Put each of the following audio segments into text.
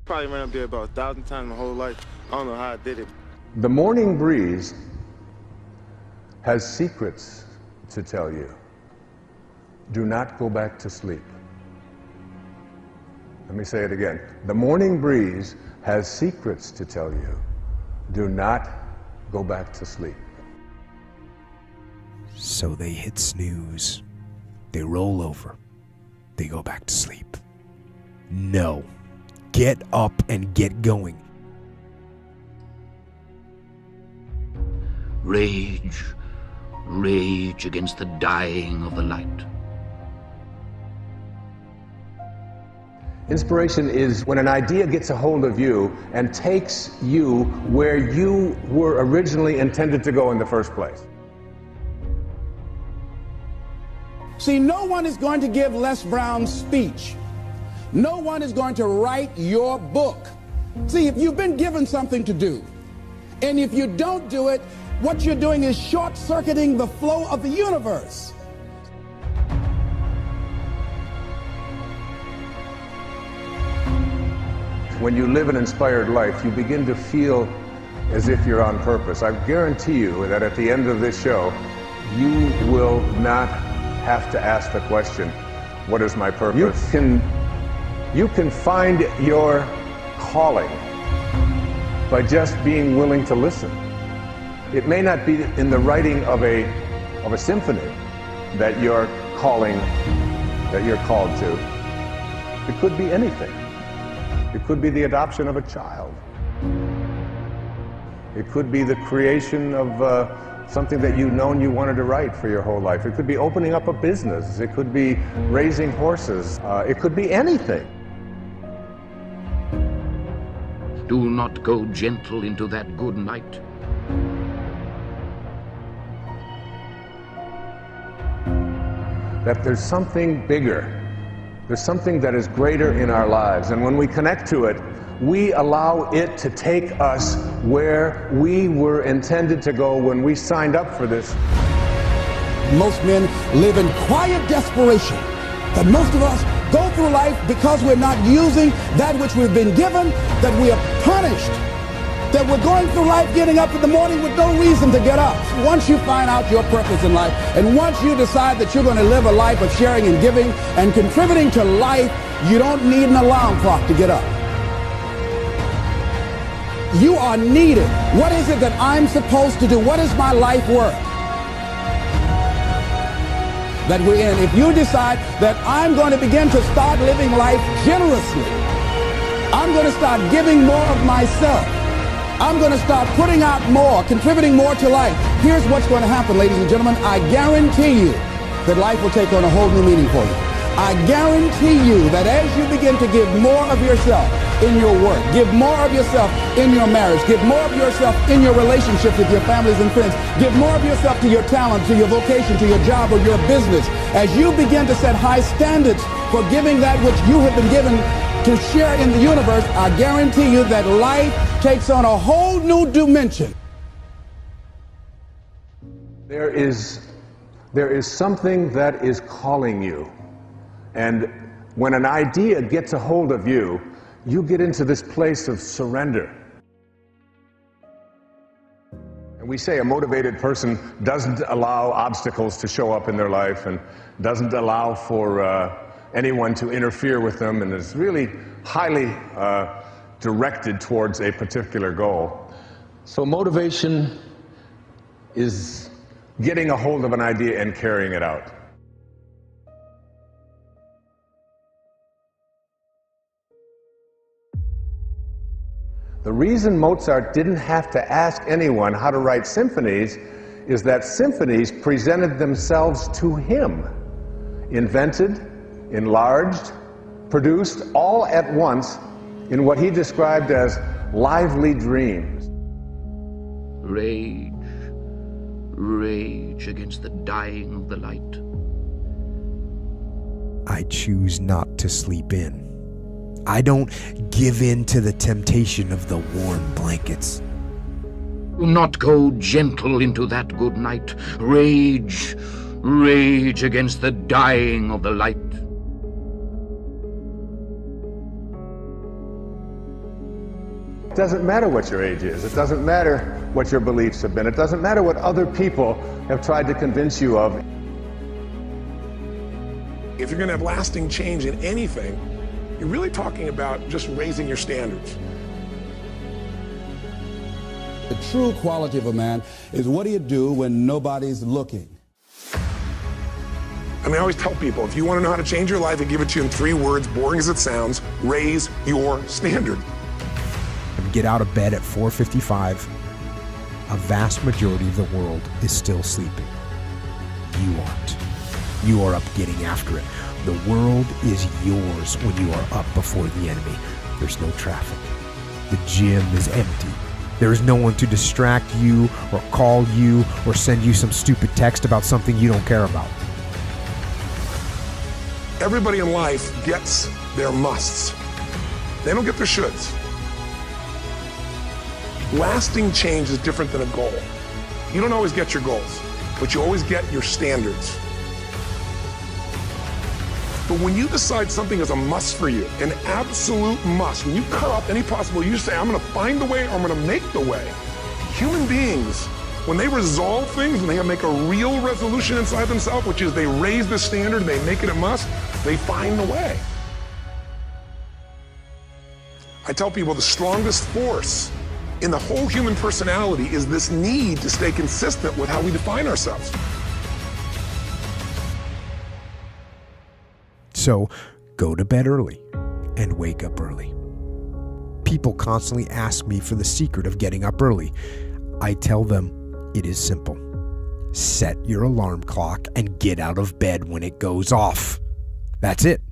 Probably ran up there about 1,000 times my whole life. I don't know how I did it. The morning breeze has secrets to tell you. Do not go back to sleep. Let me say it again. The morning breeze has secrets to tell you. Do not go back to sleep. So they hit snooze. They roll over. They go back to sleep. No. Get up and get going. Rage, rage against the dying of the light. Inspiration is when an idea gets a hold of you and takes you where you were originally intended to go in the first place. See, no one is going to give Les Brown's speech. No one is going to write your book. See, if you've been given something to do, and if you don't do it, what you're doing is short-circuiting the flow of the universe. When you live an inspired life, you begin to feel as if you're on purpose. I guarantee you that at the end of this show, you will not have to ask the question, what is my purpose? You can find your calling by just being willing to listen. It may not be in the writing of a symphony that you're called to. It could be anything. It could be the adoption of a child. It could be the creation of something that you've known you wanted to write for your whole life. It could be opening up a business. It could be raising horses. It could be anything. Do not go gentle into that good night. That there's something bigger. There's something that is greater in our lives. And when we connect to it, we allow it to take us where we were intended to go when we signed up for this. Most men live in quiet desperation. That most of us go through life because we're not using that which we've been given, that we are punished, that we're going through life getting up in the morning with no reason to get up. Once you find out your purpose in life, and once you decide that you're going to live a life of sharing and giving and contributing to life, you don't need an alarm clock to get up. You are needed. What is it that I'm supposed to do? What is my life worth that we're in? If you decide that I'm going to begin to start living life generously, I'm going to start giving more of myself, I'm going to start putting out more, contributing more to life. Here's what's going to happen, ladies and gentlemen. I guarantee you that life will take on a whole new meaning for you. I guarantee you that as you begin to give more of yourself in your work, give more of yourself in your marriage, give more of yourself in your relationship with your families and friends, give more of yourself to your talent, to your vocation, to your job or your business, as you begin to set high standards for giving that which you have been given to share in the universe, I guarantee you that life takes on a whole new dimension. There is something that is calling you. And when an idea gets a hold of you, you get into this place of surrender. And we say a motivated person doesn't allow obstacles to show up in their life and doesn't allow for anyone to interfere with them and is really highly directed towards a particular goal. So motivation is getting a hold of an idea and carrying it out. The reason Mozart didn't have to ask anyone how to write symphonies is that symphonies presented themselves to him, invented, enlarged, produced all at once in what he described as lively dreams. Rage, rage against the dying of the light. I choose not to sleep in. I don't give in to the temptation of the warm blankets. Do not go gentle into that good night. Rage, rage against the dying of the light. It doesn't matter what your age is. It doesn't matter what your beliefs have been. It doesn't matter what other people have tried to convince you of. If you're going to have lasting change in anything, you're really talking about just raising your standards. The true quality of a man is what do you do when nobody's looking? I mean, I always tell people, if you want to know how to change your life, I give it to you in 3 words, boring as it sounds: raise your standard. Get out of bed at 4:55. A vast majority of the world is still sleeping. You aren't. You are up getting after it. The world is yours when you are up before the enemy. There's no traffic. The gym is empty. There is no one to distract you or call you or send you some stupid text about something you don't care about. Everybody in life gets their musts. They don't get their shoulds. Lasting change is different than a goal. You don't always get your goals, but you always get your standards. But when you decide something is a must for you, an absolute must, when you cut off any possible, you say, I'm going to find the way, or I'm going to make the way. Human beings, when they resolve things, when they make a real resolution inside themselves, which is they raise the standard, they make it a must, they find the way. I tell people the strongest force in the whole human personality is this need to stay consistent with how we define ourselves. So, go to bed early and wake up early. People constantly ask me for the secret of getting up early. I tell them it is simple. Set your alarm clock and get out of bed when it goes off. That's it.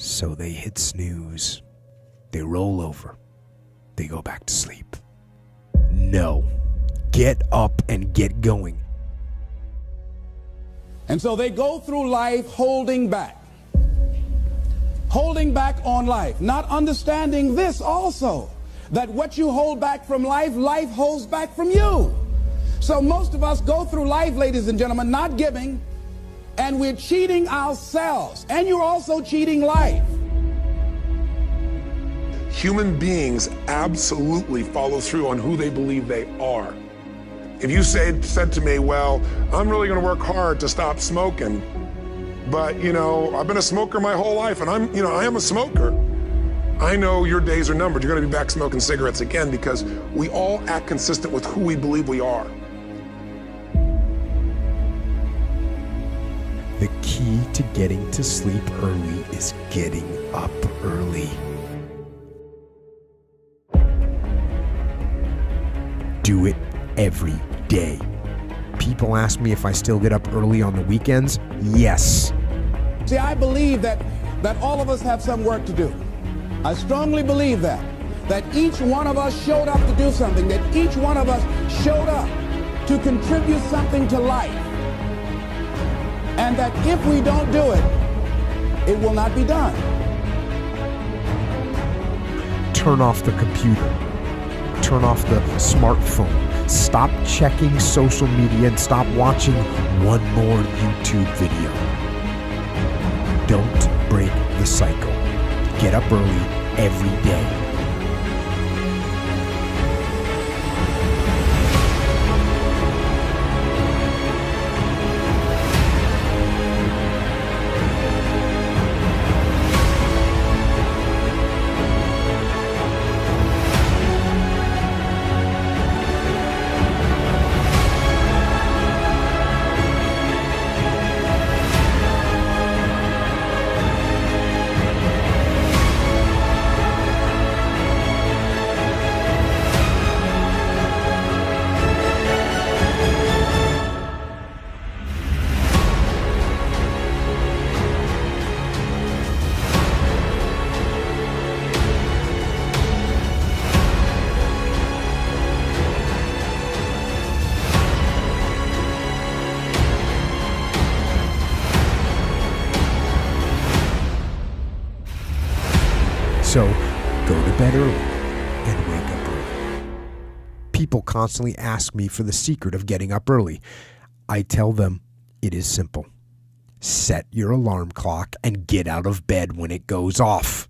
So they hit snooze. They roll over. They go back to sleep. No. Get up and get going. And so they go through life holding back on life, not understanding this also, that what you hold back from life, life holds back from you. So most of us go through life, ladies and gentlemen, not giving, and we're cheating ourselves, and you're also cheating life. Human beings absolutely follow through on who they believe they are. If you said to me, well, I'm really going to work hard to stop smoking, but, I've been a smoker my whole life, and I am a smoker. I know your days are numbered. You're going to be back smoking cigarettes again, because we all act consistent with who we believe we are. The key to getting to sleep early is getting up early. Do it every day. People ask me if I still get up early on the weekends. Yes. See, I believe that all of us have some work to do. I strongly believe that each one of us showed up to do something, that each one of us showed up to contribute something to life. And that if we don't do it, it will not be done. Turn off the computer. Turn off the smartphone. Stop checking social media and stop watching one more YouTube video. Don't break the cycle. Get up early every day. So, go to bed early and wake up early. People constantly ask me for the secret of getting up early. I tell them it is simple. Set your alarm clock and get out of bed when it goes off.